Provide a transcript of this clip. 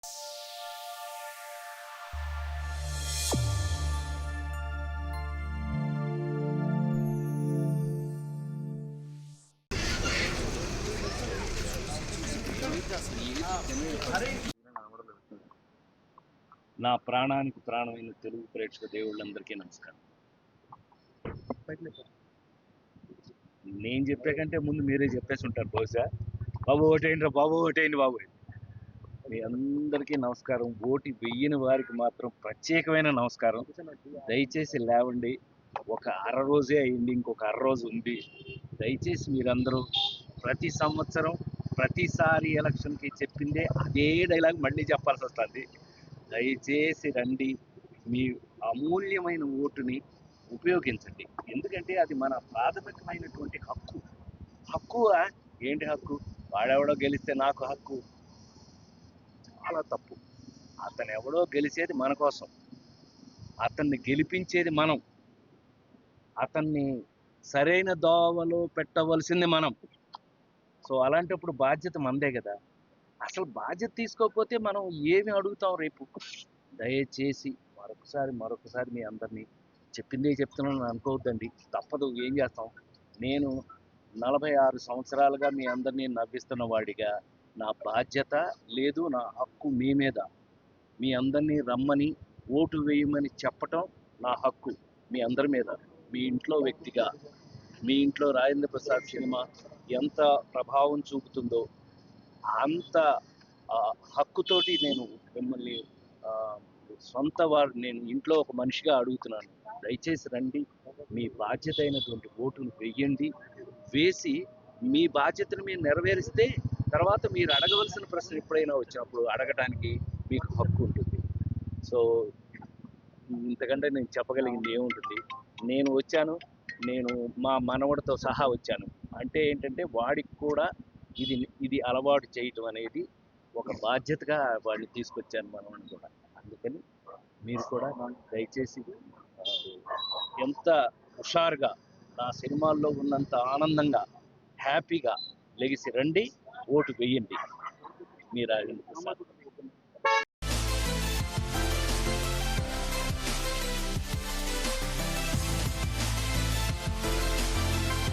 నా ప్రాణానికి ప్రాణమైన తెలుగు ప్రేక్షక దేవుళ్ళందరికీ నమస్కారం. నేను చెప్పే కంటే ముందు మీరే చెప్పేసి ఉంటారు బహుశా. బాబు ఓటేయండి రా బాబు, ఓటేయండి బాబు. మీ అందరికీ నమస్కారం. ఓటు వెయ్యని వారికి మాత్రం ప్రత్యేకమైన నమస్కారం. దయచేసి లేవండి. ఒక రోజే అయింది, ఇంకొక రోజు ఉంది. దయచేసి మీరందరూ ప్రతి సంవత్సరం ప్రతిసారి ఎలక్షన్కి చెప్పిందే అదే డైలాగ్ మళ్ళీ చెప్పాల్సి వస్తుంది. దయచేసి రండి, మీ అమూల్యమైన ఓటుని ఉపయోగించండి. ఎందుకంటే అది మన ప్రాథమికమైనటువంటి హక్కు. హక్కు ఏంటి హక్కు? వాడెవడో గెలిస్తే నాకు హక్కు, చాలా తప్పు. అతను ఎవడో గెలిచేది మన కోసం, అతన్ని గెలిపించేది మనం, అతన్ని సరైన దోవలో పెట్టవలసింది మనం. సో అలాంటప్పుడు బాధ్యత మనదే కదా. అసలు బాధ్యత తీసుకోకపోతే మనం ఏమి అడుగుతాం రేపు? దయచేసి మరొకసారి మీ అందరినీ చెప్పిందే చెప్తున్నాను అనుకోవద్దండి. తప్పదు, ఏం చేస్తాం. నేను 46 సంవత్సరాలుగా మీ అందరినీ నవ్విస్తున్న వాడిగా నా బాధ్యత లేదు, నా హక్కు మీ మీద. మీ అందరినీ రమ్మని ఓటు వేయమని చెప్పటం నా హక్కు మీ అందరి మీద. మీ ఇంట్లో వ్యక్తిగా, మీ ఇంట్లో రాజేంద్ర ప్రసాద్ సినిమా ఎంత ప్రభావం చూపుతుందో అంత హక్కుతోటి నేను మిమ్మల్ని సొంత వారు, నేను ఇంట్లో ఒక మనిషిగా అడుగుతున్నాను. దయచేసి రండి, మీ బాధ్యత అయినటువంటి ఓటును వెయ్యండి. వేసి మీ బాధ్యతను మీరు నెరవేరిస్తే తర్వాత మీరు అడగవలసిన ప్రశ్న ఎప్పుడైనా వచ్చినప్పుడు అడగటానికి మీకు హక్కు ఉంటుంది. సో ఇంతకంటే నేను చెప్పగలిగింది ఏముంటుంది? నేను వచ్చాను, నేను మా మనవడితో సహా వచ్చాను. అంటే ఏంటంటే వాడికి కూడా ఇది అలవాటు చేయటం అనేది ఒక బాధ్యతగా వాడిని తీసుకొచ్చాను మనవాడిని కూడా. అందుకని మీరు కూడా దయచేసి ఎంత హుషారుగా నా సినిమాల్లో ఉన్నంత ఆనందంగా హ్యాపీగా లెగిసి రండి, ఓటు వేయండి. మీ రాజేంద్ర ప్రసాద్.